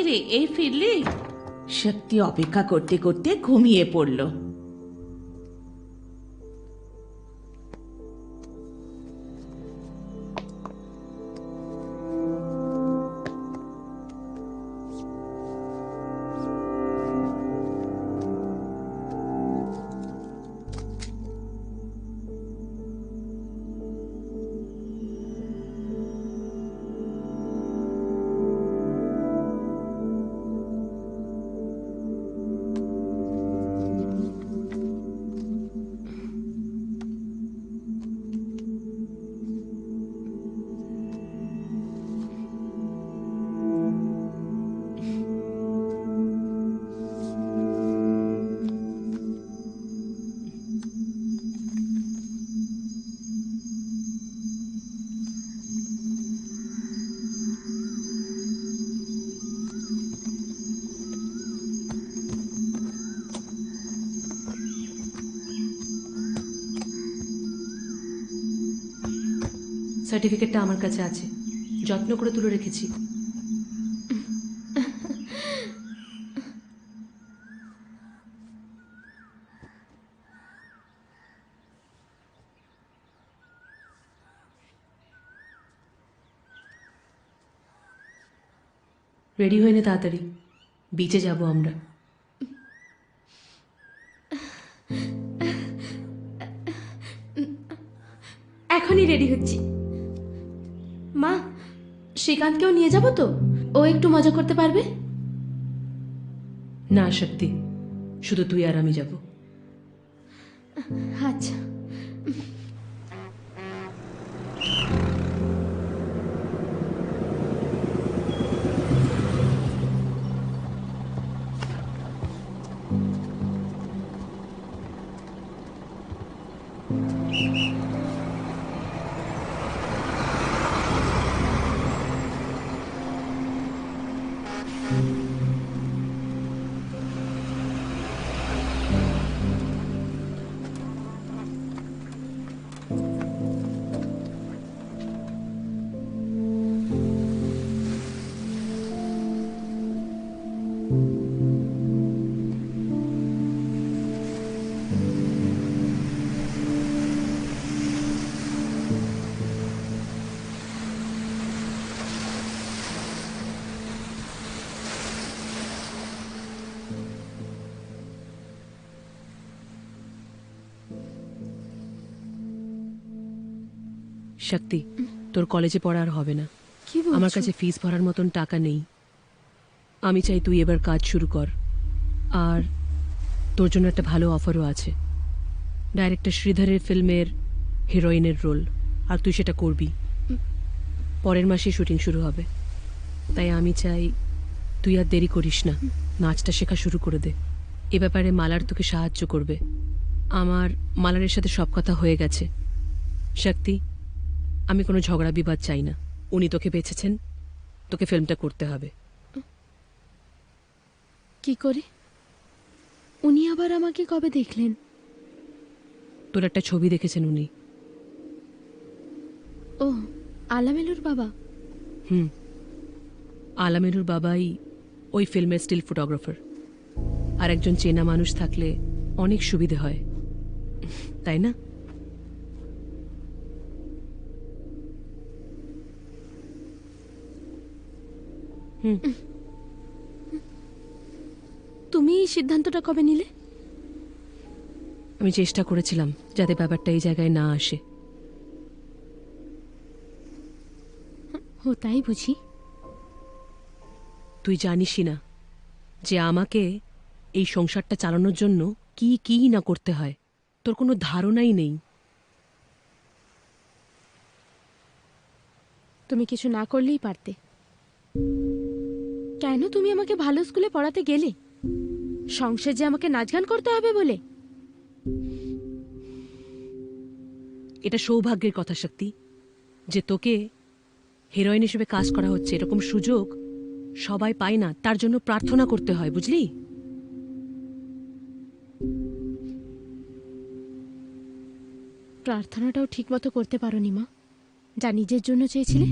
রে, এই ফিরলি? শক্তি অপেক্ষা করতে করতে ঘুমিয়ে পড়ল। সার্টিফিকেটটা আমার কাছে আছে, যত্ন করে তুলে রেখেছি। রেডি হয়ে নে তাড়াতাড়ি, বিচে যাব আমরা। এখনই রেডি হচ্ছি। মা, শ্রীকান্তকেও নিয়ে যাব তো? ও একটু মজা করতে পারবে? না শক্তি, শুধু তুই আর আমি যাব। আচ্ছা। শক্তি, তোর কলেজে পড়া আর হবে না। কি বলছো? আমার কাছে ফিস ভরার মতন টাকা নেই। আমি চাই তুই এবার কাজ শুরু কর। আর তোর জন্য একটা ভালো অফারও আছে, ডাইরেক্টর শ্রীধরের ফিল্মের হিরোইনের রোল, আর তুই সেটা করবি। পরের মাসে শুটিং শুরু হবে, তাই আমি চাই তুই আর দেরি করিস না, নাচটা শেখা শুরু করে দে। এ ব্যাপারে মালার তোকে সাহায্য করবে। আমার মালারের সাথে সব কথা হয়ে গেছে। শক্তি, আমি কোনো ঝগড়া বিবাদ চাই না। উনি তোকে বেছেছেন, তোকে ফিল্মটা করতে হবে। কি করে? উনি আবার আমাকে কবে দেখলেন? তোর একটা ছবি দেখেছেন উনি। ও, আলামেলুর বাবা। আলামেরুর বাবাই ওই ফিল্মের স্টিল ফটোগ্রাফার। আর একজন চেনা মানুষ থাকলে অনেক সুবিধে হয়, তাই না? তুমি এই সিদ্ধান্তটা কবে নিলে? আমি চেষ্টা করেছিলাম যাতে ব্যাপারটা এই জায়গায় না আসে। ও তাই বুঝি? তুই জানিসই না যে আমাকে এই সংসারটা চালানোর জন্য কি কি না করতে হয়, তোর কোনো ধারণাই নেই। তুমি কিছু না করলেই পারতে। কেন তুমি আমাকে ভালো স্কুলে পড়াতে গেলে? সংসার যে আমাকে নাচ গান করতে হবে বলে? এটা সৌভাগ্যের কথা শক্তি, যে তোকে হিরোইন হিসেবে কাজ করা হচ্ছে। এরকম সুযোগ সবাই পায় না, তার জন্য প্রার্থনা করতে হয়, বুঝলি? প্রার্থনাটাও ঠিক মতো করতে পারোনি মা। যা নিজের জন্য চেয়েছিলে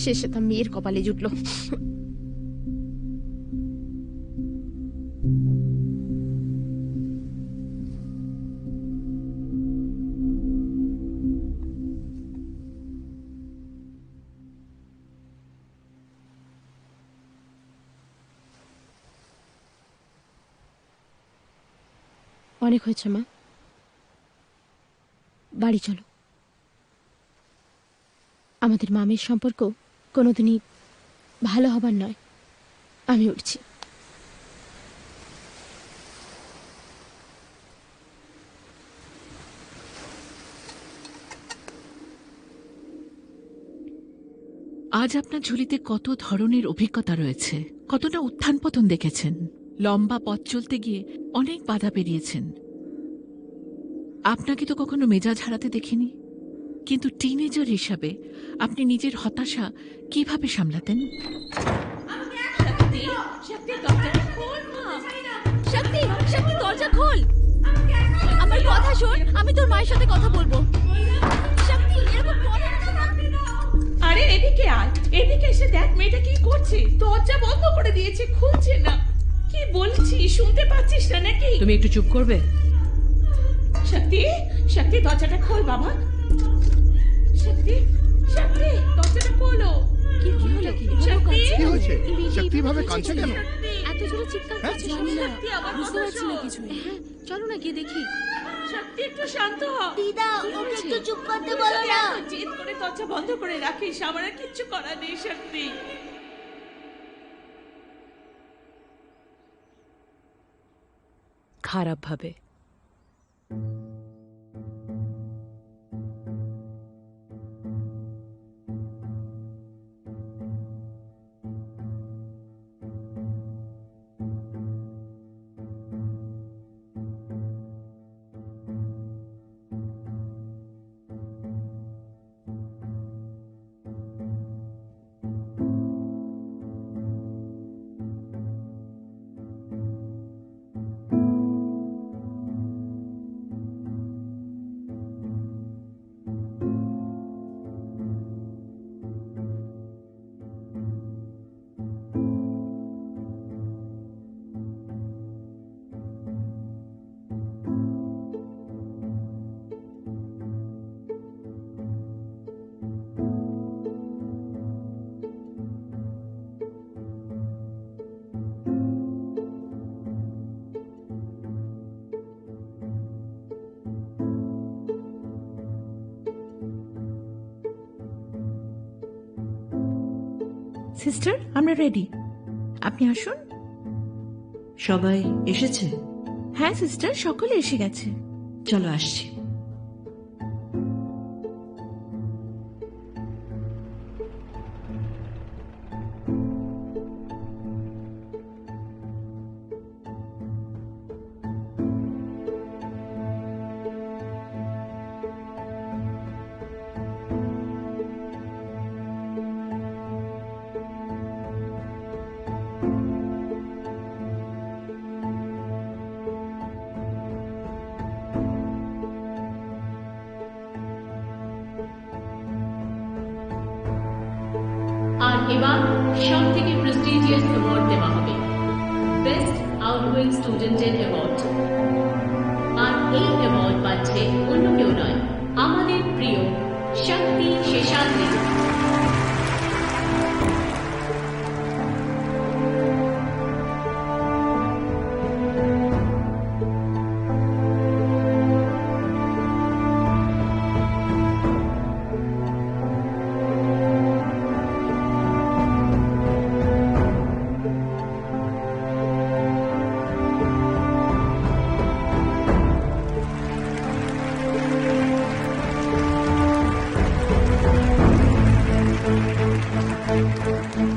শেষে তা মেয়ের কপালে জুটল। অনেক হয়েছে মা, বাড়ি চলো। আমাদের মামির সম্পর্ক কোনোদিনই ভালো হবার নয়। আমি উঠছি। আজ আপনার ঝুলিতে কত ধরনের অভিজ্ঞতা রয়েছে, কতটা উত্থান পতন দেখেছেন, লম্বা পথ চলতে গিয়ে অনেক বাধা পেরিয়েছেন। আপনাকে তো কখনো মেজাজ হারাতে দেখিনি, কিন্তু টিনেজার হিসাবে আপনি নিজের হতাশা কিভাবে সামলাতেন? শক্তি দরজাটা খোল মা। শক্তি, শক্তি দরজা খোল। আমার কথা শোন, আমি তোর মায়ের সাথে কথা বলবো। শক্তি, এরকম করো না। আরে এদিকে আয়, এদিকে এসে দেখ মেয়েটা কি করছে। দরজা বন্ধ করে দিয়েছে, খুলছে না। কি বলছি শুনতে পাচ্ছিস না নাকি? তুমি একটু চুপ করবে? শক্তি, শক্তি দরজাটা খোল বাবা। শক্তি, শক্তি দরজাটা খোলো। কি হলো? শক্তি, কি হয়েছে? শক্তি ভাবে কাঁদছে কেন? এত জোরে চিৎকার করছে, জানি না। শক্তি আমার বুঝতে কথা পারছি না শোন। কিছু। হ্যাঁ, চলো না গিয়ে দেখি। শক্তি একটু শান্ত হ। দিদা, ওকে একটু চুপ করতে বলো না। এত জেদ করে দরজা বন্ধ করে রাখিস, আমার আর কিচ্ছু করার নেই শক্তি। খারাপ ভাবে। সিস্টার, আমরা রেডি, আপনি আসুন। সবাই এসেছে? হ্যাঁ সিস্টার, সকলে এসে গেছে। চলো আসছি। আর এবার সব থেকে প্রেস্টিজিয়াস অ্যাওয়ার্ড দেওয়া হবে, বেস্ট আউটগোয়িং স্টুডেন্টের অ্যাওয়ার্ড। আর এই অ্যাওয়ার্ড পাচ্ছে অন্য কেউ নয়, আমাদের প্রিয় শক্তি শেষাদ্রি।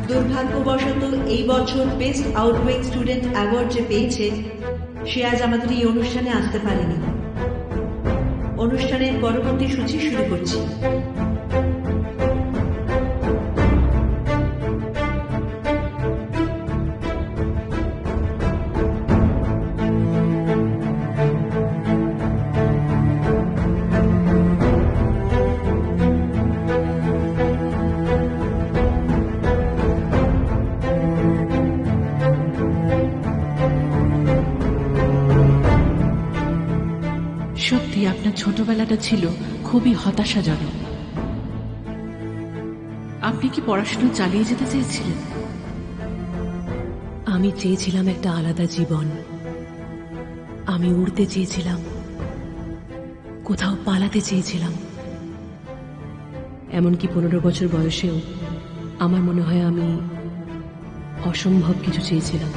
দুর্ভাগ্যবশত এই বছর বেস্ট আউটগোয়িং স্টুডেন্ট অ্যাওয়ার্ড যে পেয়েছে সে আজ আমাদের এই অনুষ্ঠানে আসতে পারেনি। অনুষ্ঠানের পরবর্তী সূচি শুরু করছি। সত্যি আপনার ছোটবেলাটা ছিল খুবই হতাশাজনক। আপনি কি পড়াশোনা চালিয়ে যেতে চেয়েছিলেন? আমি চেয়েছিলাম একটা আলাদা জীবন, আমি উড়তে চেয়েছিলাম, কোথাও পালাতে চেয়েছিলাম। এমনকি 15 বছর বয়সেও আমার মনে হয় আমি অসম্ভব কিছু চেয়েছিলাম।